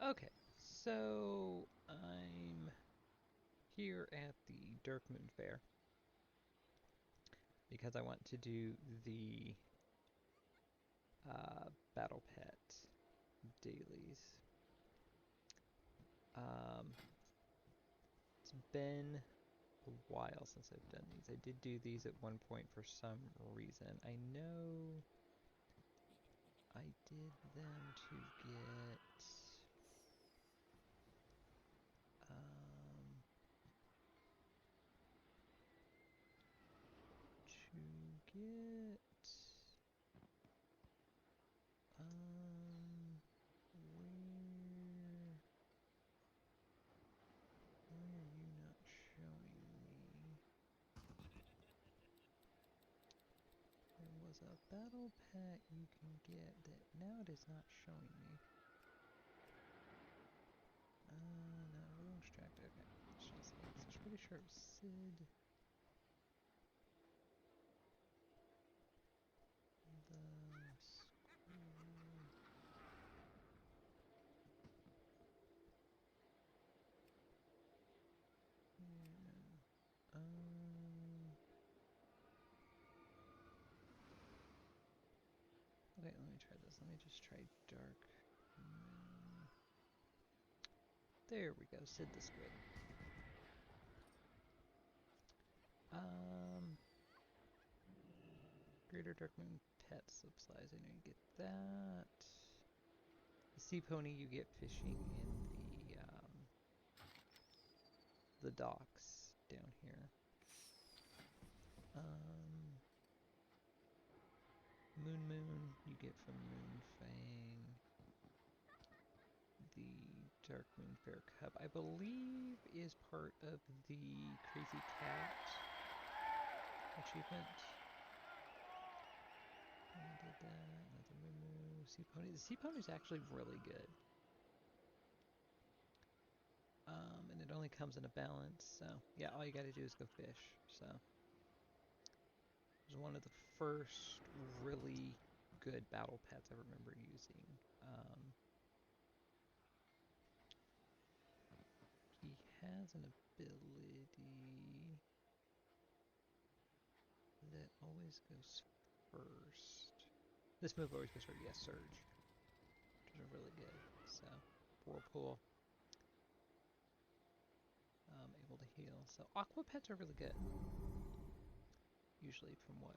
Okay, so I'm here at the Darkmoon Faire because I want to do the Battle Pet dailies. Um, it's been a while since I've done these. I did do these at one point for some reason. I know I did them to get um, to get where are you not showing me? There was a battle pet you can get that now it is not showing me. No, we're distracted. Okay, let's just see. I was pretty sure it was Sid. The school. Yeah. Okay, let me try this. Let me just try Dark Moon. There we go, Sid the Squid. Greater Darkmoon pet supplies. I know you get that. The sea pony you get fishing in the docks down here. Moon you get from Moonfang. The Darkmoon Faire Cup, I believe, is part of the Crazy Cat achievement. I did that. Another Moo. Sea Pony. The Sea Pony is actually really good. And it only comes in a balance, so yeah, all you gotta do is go fish. So it was one of the first really good battle pets I remember using. He has an ability that always goes first. This move always goes first. Yes, Surge, which is really good. So Whirlpool, able to heal. So Aqua pets are really good. Usually, from what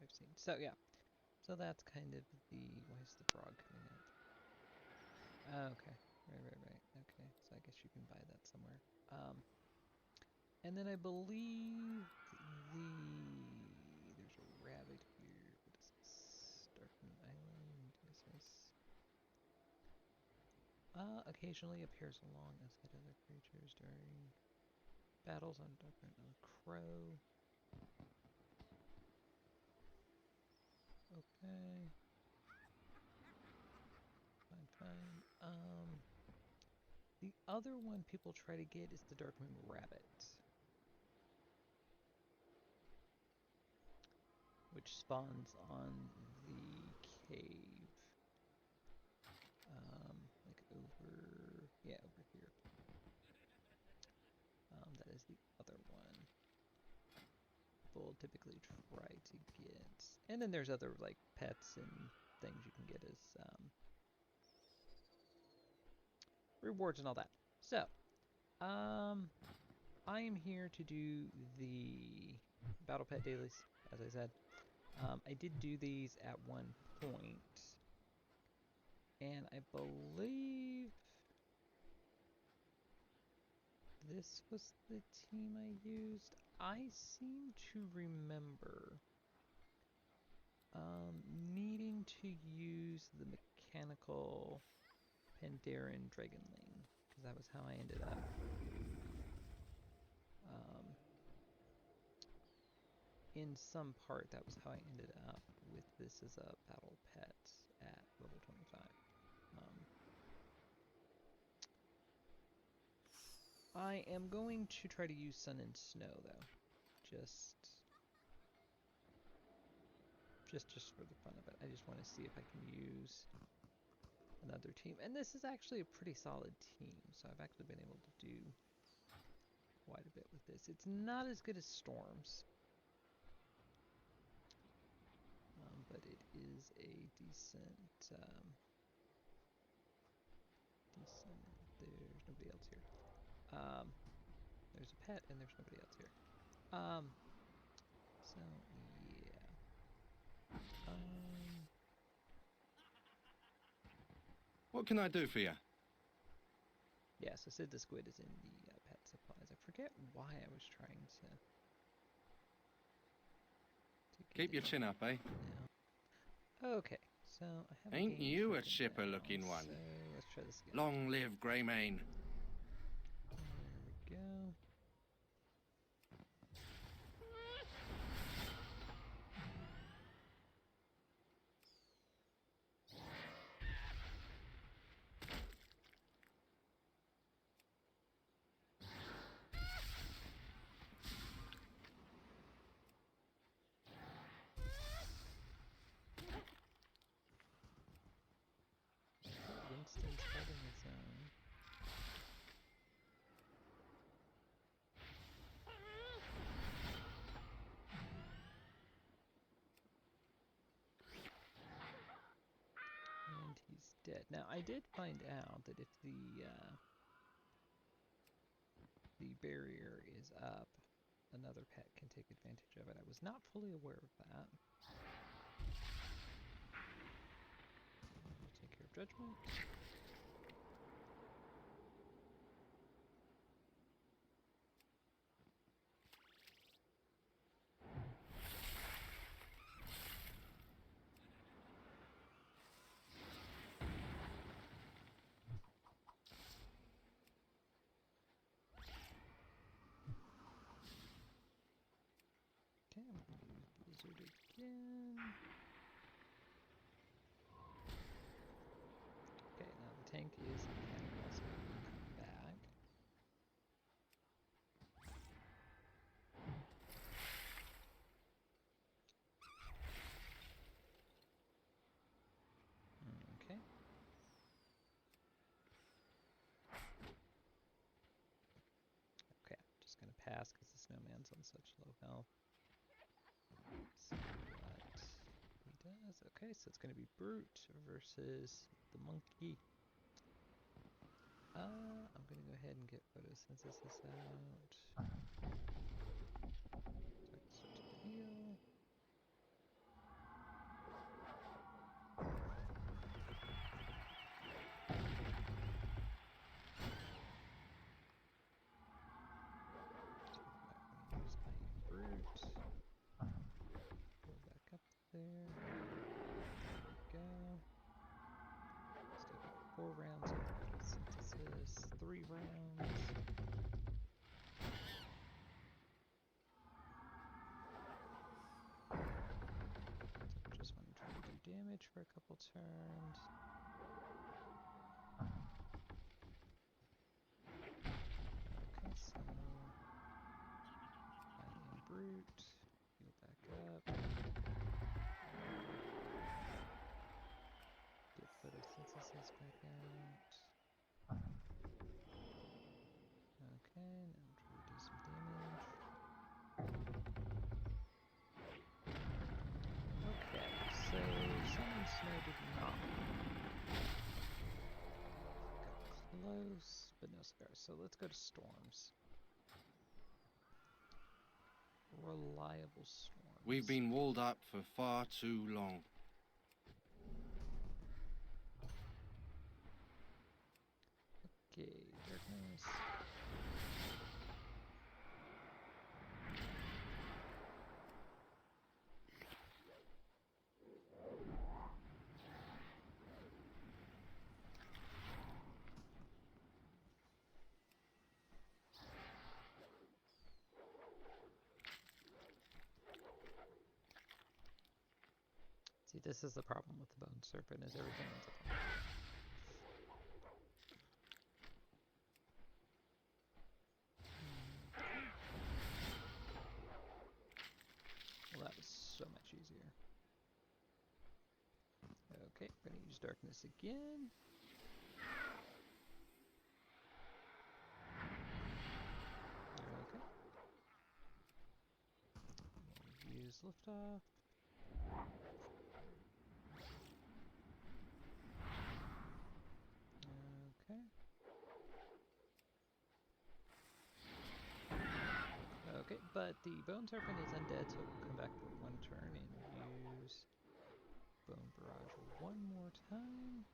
I've seen. So yeah, so that's kind of the. Why is the frog coming up? Oh, okay, right. Okay, so I guess you can buy that somewhere. And then I believe there's a rabbit here. What is this? Darkmoon Island. Is this? Occasionally appears alongside other creatures during battles on Darkmoon. A crow. Okay. Fine. The other one people try to get is the Darkmoon Rabbit, which spawns on the cave. Like over here. That is the other one. People typically try to get, and then there's other like pets and things you can get as rewards and all that. So, I am here to do the Battle Pet dailies, as I said. I did do these at one point, and I believe this was the team I used. I seem to remember needing to use the mechanical Pandaren Dragonling, because that was how I ended up in some part, that was how I ended up with this as a battle pet at level 25. I am going to try to use Sun and Snow though, just for the fun of it. I just want to see if I can use team, and this is actually a pretty solid team, so I've actually been able to do quite a bit with this. It's not as good as Storms, but it is a decent, there's nobody else here. There's a pet, and there's nobody else here. So, yeah. What can I do for you? Yeah, so Sid the Squid is in the pet supplies. I forget why I was trying to Keep your chin up, eh? now. Okay, so I have a Ain't game you a trip chipper-looking now, one? so let's try this again. Long live Greymane. There we go. Winston's holding his own. And he's dead. Now, I did find out that if the barrier is up, another pet can take advantage of it. I was not fully aware of that. We'll take care of Judgment. Okay, I'm going to use Blizzard again. Okay, now the tank is kind of also going to come back. Okay. Okay, just going to pass because the snowman's on such low health. See what he does. Okay, so it's going to be Brute versus the monkey. I'm going to go ahead and get photosynthesis out. So I can start to heal. I'm going to use Iron Brute. Go back up there. There we go. Still got 4 rounds of photosynthesis, 3 rounds. So just want to try to do damage for a couple turns. Okay, so I am Brute. Heal back up. Get photosynthesis back out. Okay, now try to do some damage. Okay, so Summon Snow did not got close, but no scars. So let's go to Storms. Reliable Storms. We've been walled up for far too long. Okay, Darkness. See, this is the problem with the Bone Serpent, is everything ends up on the Well, that was so much easier. Okay, I'm gonna use Darkness again. Okay. We'll use liftoff. Okay. Okay, but the Bone Serpent is undead, so it will come back for one turn and use Bone Barrage one more time.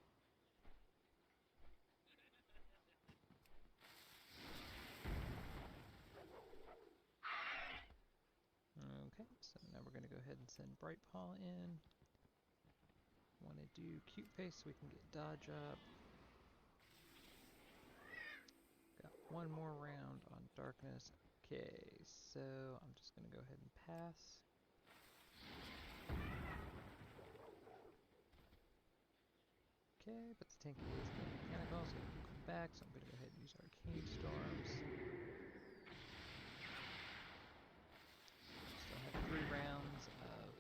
Okay, so now we're going to go ahead and send Bright Paw in. Want to do Cute Face so we can get dodge up. Got one more round on Darkness. Okay, so I'm just going to go ahead and pass. Okay, but the tank is mechanical, so it will come back, so I'm going to go ahead and use Arcane Storms. Still have 3 rounds of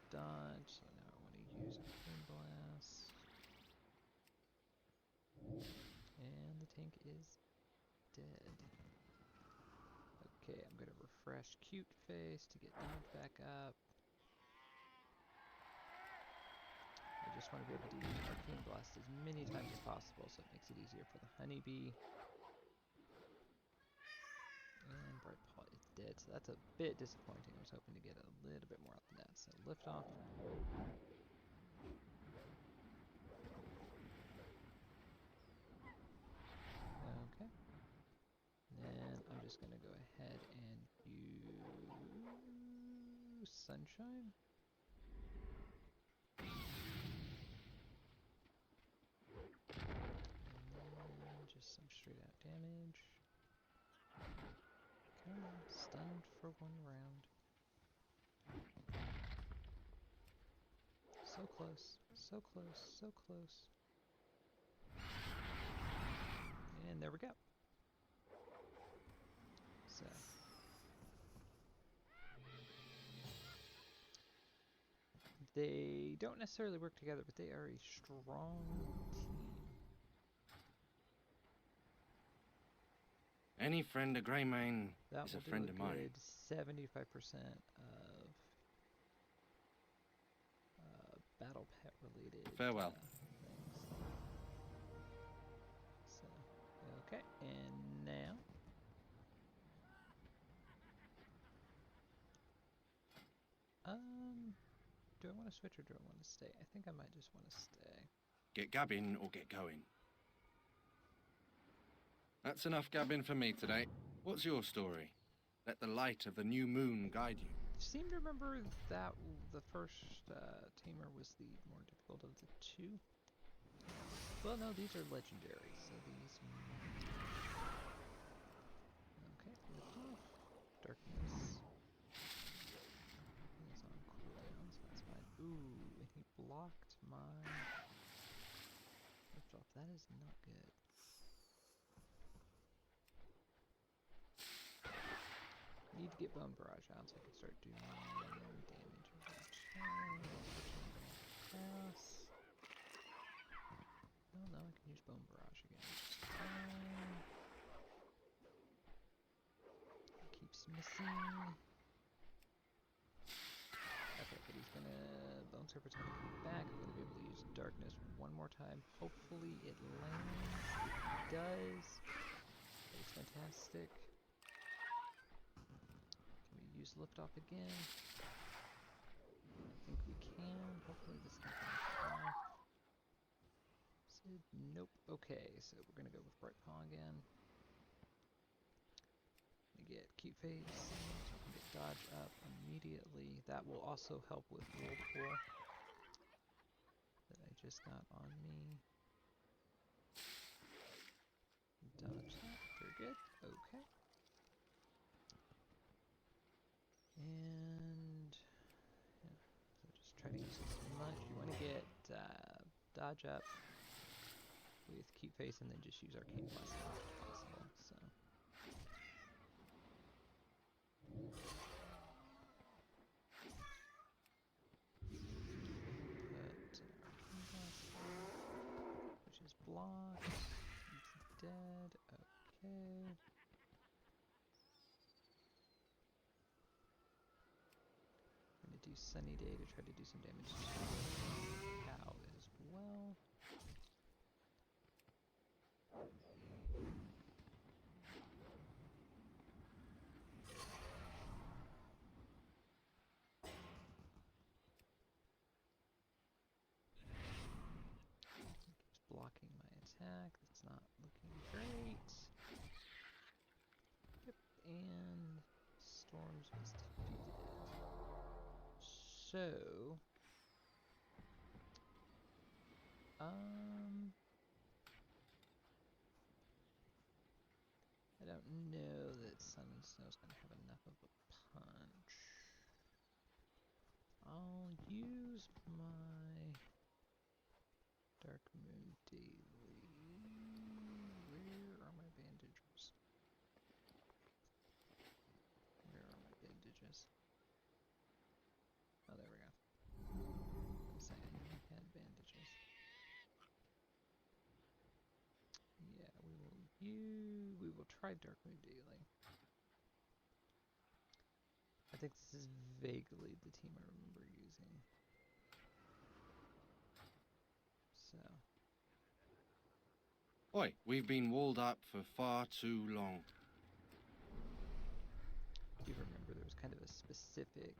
dodge, so now I want to use Arcane Blast. And the tank is dead. Okay, I'm going to refresh Cute Face to get dodge back up. I just want to be able to use Arcane Blast as many times as possible, so it makes it easier for the honeybee. And Bright Paw is dead, so that's a bit disappointing. I was hoping to get a little bit more out than that. So lift off. Okay. Then I'm just going to go ahead and use Sunshine. And then just some straight out damage. Come on, stunned for 1 round. So close, so close, so close. And there we go. So. They don't necessarily work together, but they are a strong team. Any friend of Greymane That is will a do friend a of mine. good 75% of battle pet related Farewell. things. So, okay, and now do I want to switch or do I want to stay? I think I might just want to stay. Get gabbing or get going. That's enough gabbing for me today. What's your story? Let the light of the new moon guide you. I seem to remember that the first tamer was the more difficult of the 2. Well, no, these are legendary, so these... Okay, lift off. Darkness is on cooldown, so that's fine. Ooh, and he blocked my lift off. That is not good. Need to get Bone Barrage out so I can start doing damage over time. Pass. Oh no, I can use Bone Barrage again, which is fine. It keeps missing. Okay, but he's gonna... Bone Serpent's gonna come back. I'm gonna be able to use Darkness one more time. Hopefully it lands. It does. That is fantastic. Can we use Liftoff again? I think we can. Hopefully this can finish off. Nope. Okay, so we're gonna go with Bright Paw again. Gonna get Cute Face, so I can get dodge up immediately. That will also help with Whirlpool that I just got on me. Dodge that. Very good. Okay. And yeah, so just try to use as much. You want to get dodge up with Cute Face and then just use Arcane Blast as much as possible. So. dead. Okay. I'm gonna do Sunny Day to try to do some damage to the cow as well. Keeps blocking my attack. That's not looking great. Yep, and Storms was defeated. So, I don't know that Sun and Snow's gonna have enough of a punch. I'll use my Darkmoon Daily. Where are my bandages? Where are my bandages? Oh, there we go. I'm saying I knew I had bandages. Yeah, we will try Darkmoon Daily. I think this is vaguely the team I remember using. So. Oi, we've been walled up for far too long. I do remember there was kind of a specific...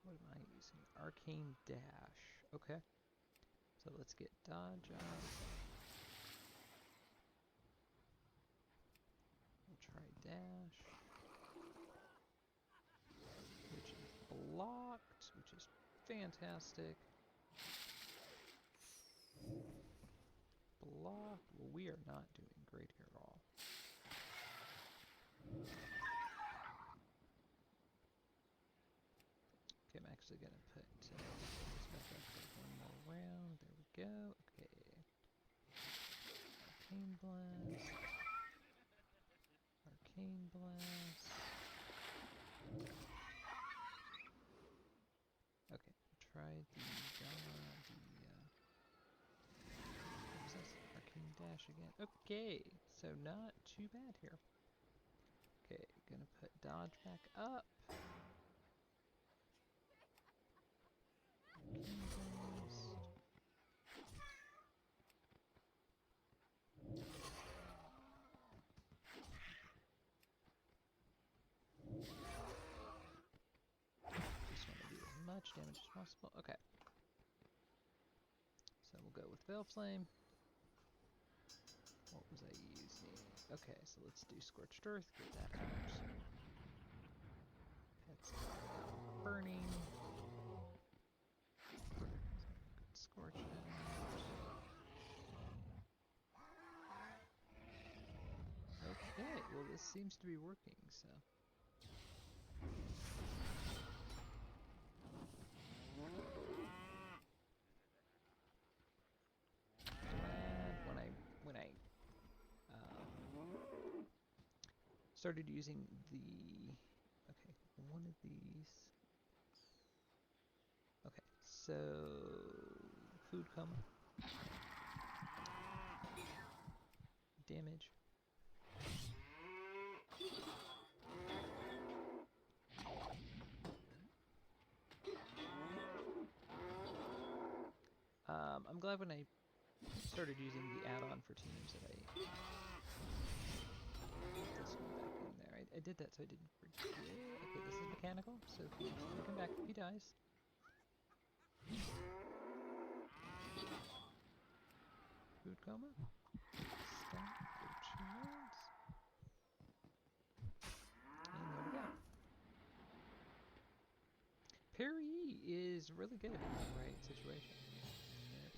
What am I using? Arcane Dash. Okay. So let's get dodge up. We'll try dash. Which is blocked, which is fantastic. Block. Well, we are not doing great here at all. Okay, I'm actually gonna put this back up for one more round. There we go. Okay. Arcane Blast. Arcane Blast. Okay, try the what was this? Arcane Dash again. Okay, so not too bad here. Okay, gonna put dodge back up. Arcane Blast. Just want to do as much damage as possible. Okay. So we'll go with Veil Flame. What was I using? Okay, so let's do Scorched Earth, get that out. Pets burning. Good Scorch out. Okay, well this seems to be working, so. Glad when I started using the, okay, one of these. Okay, so food coma. Damage. I'm glad when I started using the add-on for teams that I put this one back in there. I did that so I didn't forget. Okay, this is mechanical, so if he come back if he dies. Food coma. Stop for 2 rounds. And there we go. Parry is really good in the right situation.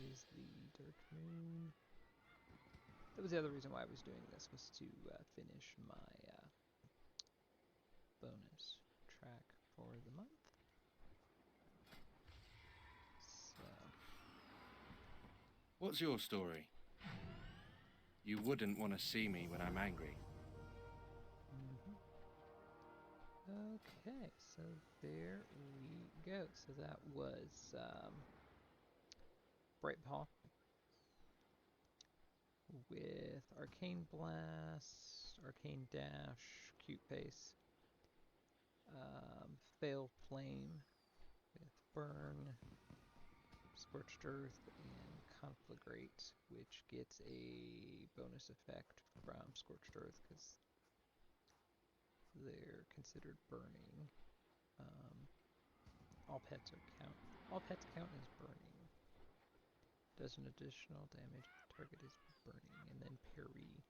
There is the Darkmoon. That was the other reason why I was doing this, was to finish my bonus track for the month. So. What's your story? You wouldn't want to see me when I'm angry. Okay, so there we go. So that was Bright Paw. with Arcane Blast, Arcane Dash, Cute Pace, Fail Flame with Burn, Scorched Earth, and Conflagrate, which gets a bonus effect from Scorched Earth because they're considered burning. Um, all pets count as burning. Does an additional damage if the target is burning, and then Parry,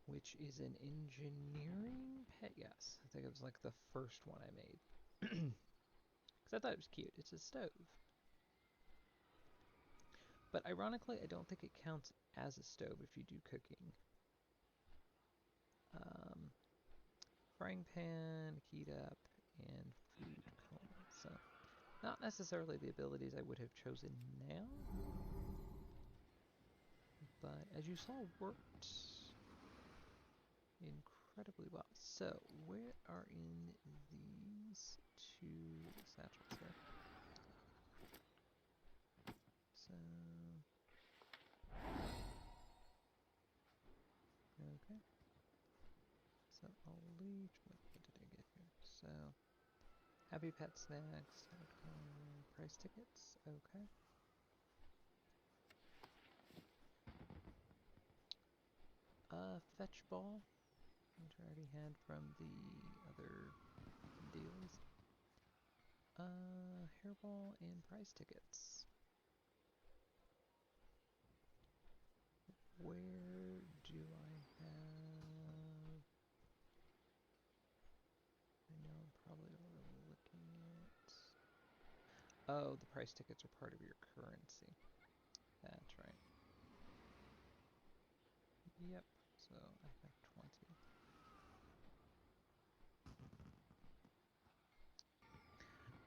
which is an engineering pet. Yes, I think it was like the first one I made because I thought it was cute. It's a stove. But ironically, I don't think it counts as a stove if you do cooking. Um, Frying pan, heat up, and food coma. So, not necessarily the abilities I would have chosen now, but as you saw, worked incredibly well. So, where are in these two satchels here? So, okay. So I'll leave. What did I get here? So, Happy Pet Snacks, price tickets. Okay. Fetch Ball, which I already had from the other Dailies. Hairball and prize tickets. Where do I have? I know I'm probably overlooking it. Oh, the price tickets are part of your currency. That's right. Yep. So I have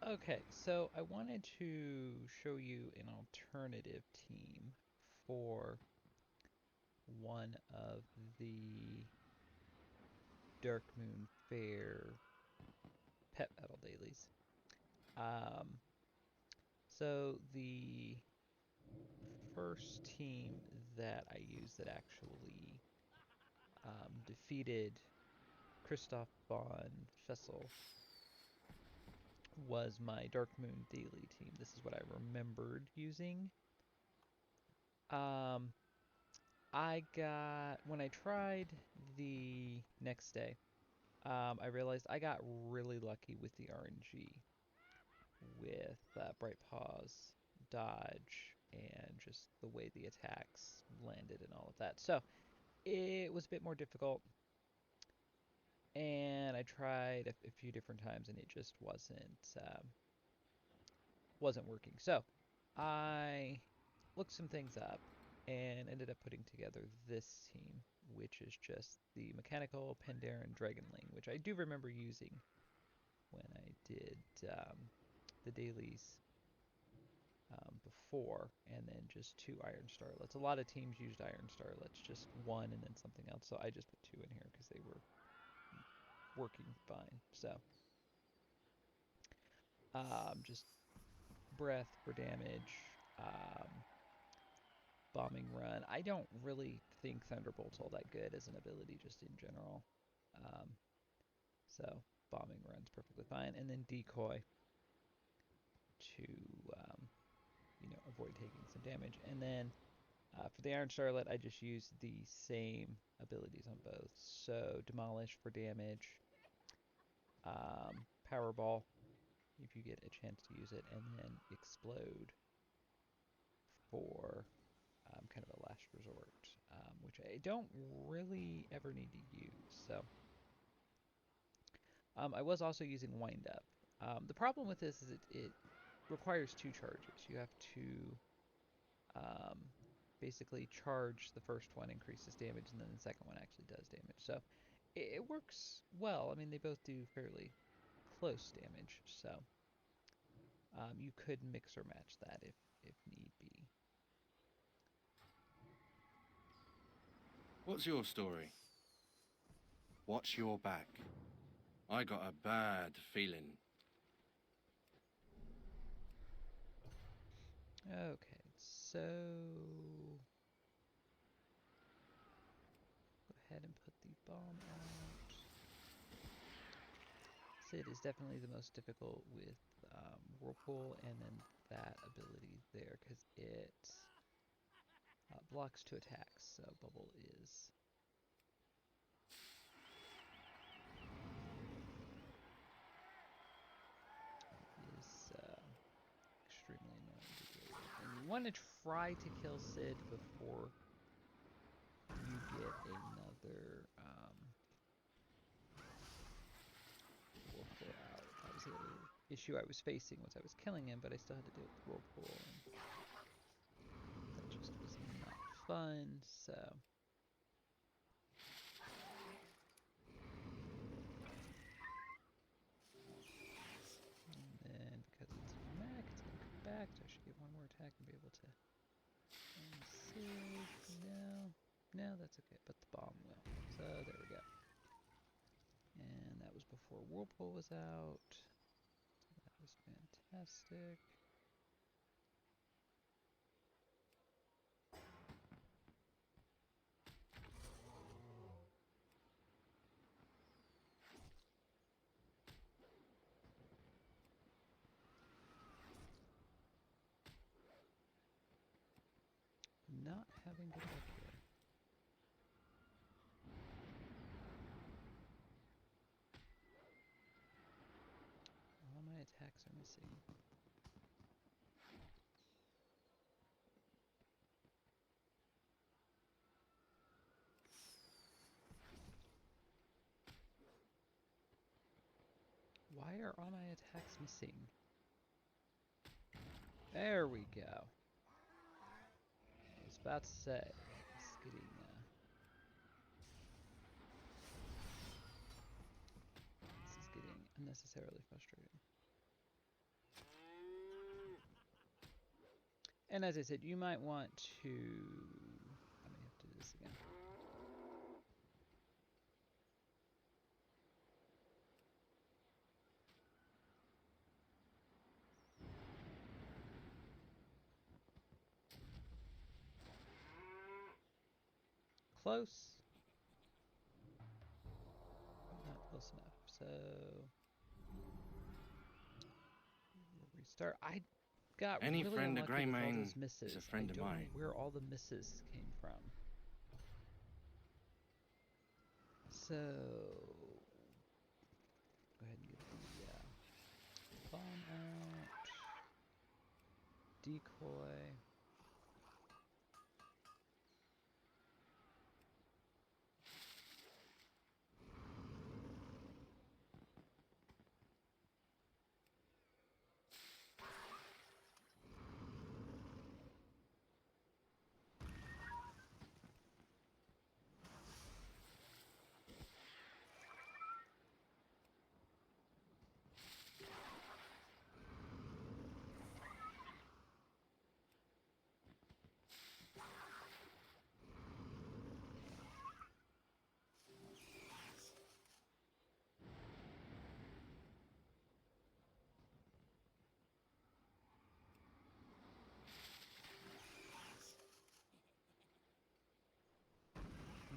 20. Okay, so I wanted to show you an alternative team for one of the Darkmoon Faire pet battle dailies. Um, so the first team that I used that actually defeated Christoph VonFeasel was my Darkmoon daily team. This is what I remembered using. Um, I got when I tried the next day, I realized I got really lucky with the RNG with Bright Paws, dodge, and just the way the attacks landed and all of that. So it was a bit more difficult, and I tried a few different times, and it just wasn't working. So I looked some things up and ended up putting together this team, which is just the mechanical Pandaren Dragonling, which I do remember using when I did the dailies before, and then just two Iron Starlets. A lot of teams used Iron Starlets, just one and then something else. So I just put two in here because they were working fine. So just breath for damage, bombing run. I don't really think Thunderbolt's all that good as an ability just in general. Um, so bombing run's perfectly fine, and then decoy to avoid taking some damage, and then for the Iron Starlet, I just use the same abilities on both. So demolish for damage, Powerball if you get a chance to use it, and then explode for kind of a last resort, which I don't really ever need to use. So I was also using Wind Up. The problem with this is it requires two charges. You have to um, basically charge the first one, increases damage, and then the second one actually does damage. So it works well. I mean, they both do fairly close damage. So you could mix or match that if need be. What's your story? Watch your back. I got a bad feeling. Okay, so Sid is definitely the most difficult with Whirlpool and then that ability there because it blocks 2 attacks, so Bubble is extremely annoying to deal with. And you want to try to kill Sid before you get another Whirlpool out. That was the other issue I was facing, was I was killing him, but I still had to deal with Whirlpool, and that just was not fun, so... And then, because it's mech, it's going to come back, so I should get one more attack and be able to save. No, that's okay, but the bomb will. So there we go. And that was before Whirlpool was out. So that was fantastic. Not having good luck here. All my attacks are missing. Why are all my attacks missing? There we go. I was about to say, it's getting this is getting unnecessarily frustrating. And as I said, you might want to... I may have to do this again. Close. Not close enough. So... we'll restart. I got Any really friend of unlucky with all Greymane those misses. is a friend I of don't know mine. where all the misses came from. So... go ahead and get the bomb out. Decoy.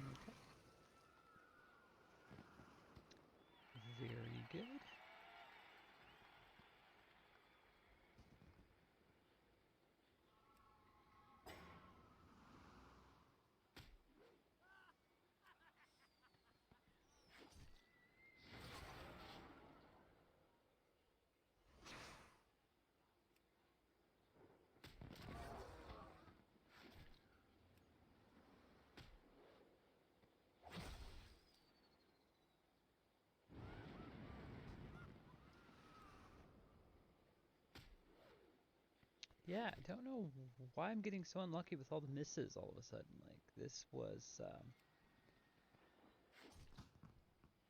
Okay. Very good. Yeah, I don't know why I'm getting so unlucky with all the misses all of a sudden. Like, this was,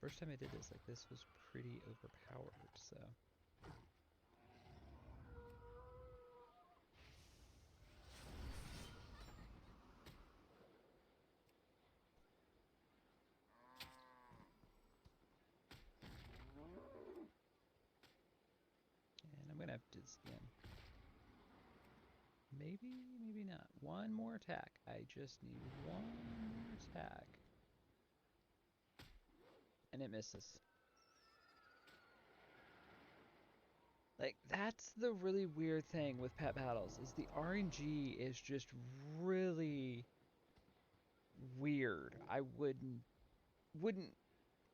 first time I did this, like, this was pretty overpowered, so. And I'm gonna have to do this again. Maybe, maybe not. One more attack. I just need one more attack. And it misses. Like that's the really weird thing with pet battles is the RNG is just really weird. I wouldn't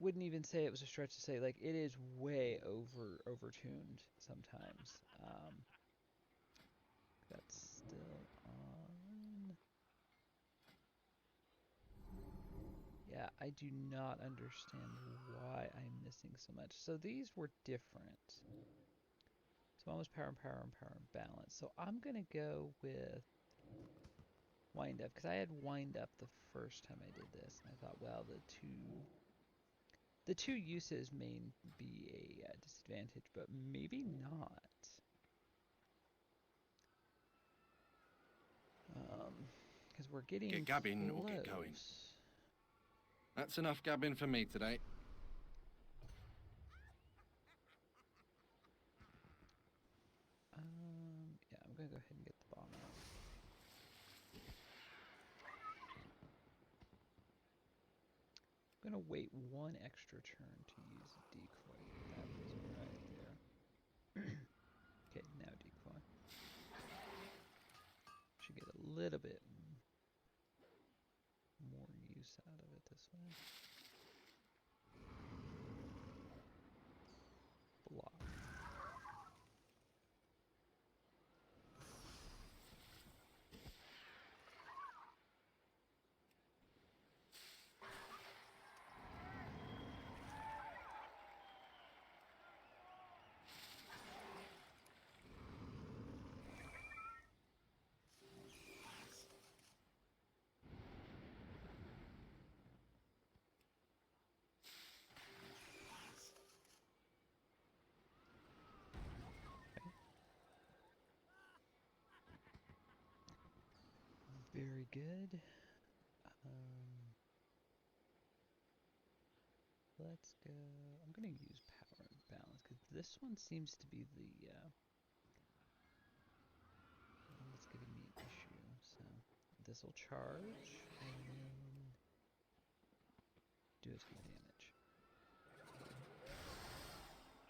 wouldn't even say it was a stretch to say like it is way overtuned sometimes. That's still on. Yeah, I do not understand why I'm missing so much. So these were different. So one was power and power and power and balance. So I'm gonna go with wind up because I had wind up the first time I did this, and I thought, well, the two uses may be a disadvantage, but maybe not. Because we're getting Get gabbing or get going. close. That's enough gabbing for me today. Yeah, I'm gonna go ahead and get the bomb out. I'm gonna wait one extra turn to use a decoy. That was right there. Okay, now decoy. Should get a little bit more use out of it this way. Block. Okay. Very good. Let's go. I'm gonna use power and balance because this one seems to be the one that's giving me an issue. So this will charge and then do a ton of damage.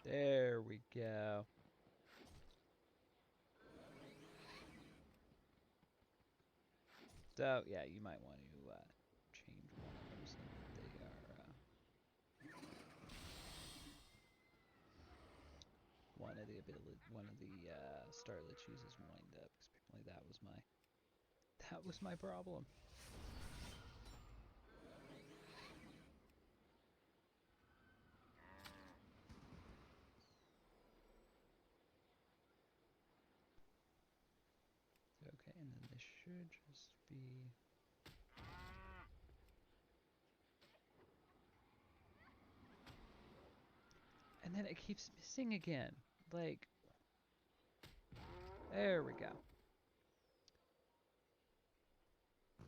There we go. So yeah, you might want to change one of them so that they are one of the starlets uses wind up because apparently that was my problem. Okay, and then this should just be. And then it keeps missing again. Like, there we go.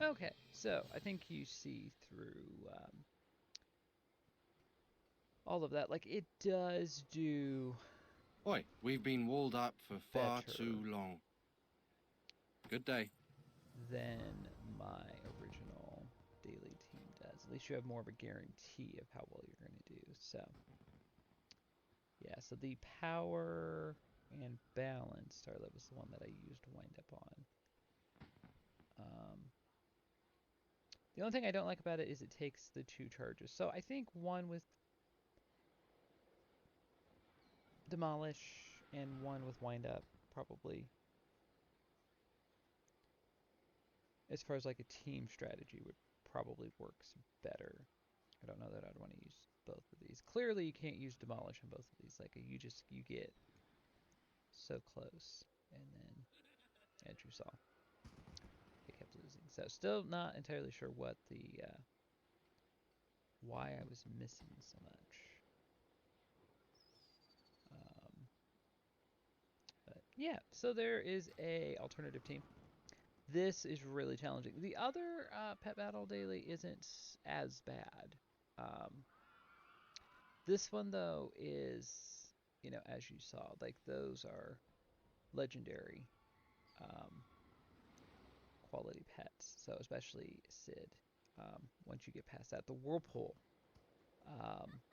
Okay, so I think you see through all of that. Like, it does do Oi, we've been walled up for far too better long. Good day. than my original daily team does. At least you have more of a guarantee of how well you're going to do. So, yeah, so the power and balance starlet was the one that I used to wind up on. The only thing I don't like about it is it takes the two charges. So I think one with demolish and one with wind up probably, as far as like a team strategy, would probably works better. I don't know that I'd want to use both of these. Clearly you can't use demolish on both of these. Like you get so close and then as you saw it kept losing. So still not entirely sure what the why I was missing so much. Um, but yeah, so there is a alternative team. This is really challenging. The other pet battle daily isn't as bad. Um, this one though is, as you saw, like those are legendary um, quality pets. So especially Sid. Once you get past that, the whirlpool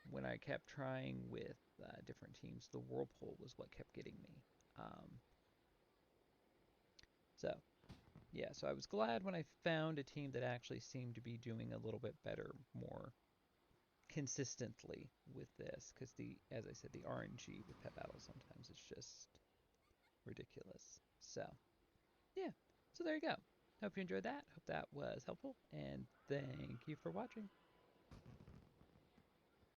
When I kept trying with different teams, the whirlpool was what kept getting me. Um, so yeah, so I was glad when I found a team that actually seemed to be doing a little bit better, more consistently with this, because as I said, the RNG with pet battles sometimes is just ridiculous. So yeah, so there you go. Hope you enjoyed that. Hope that was helpful, and thank you for watching.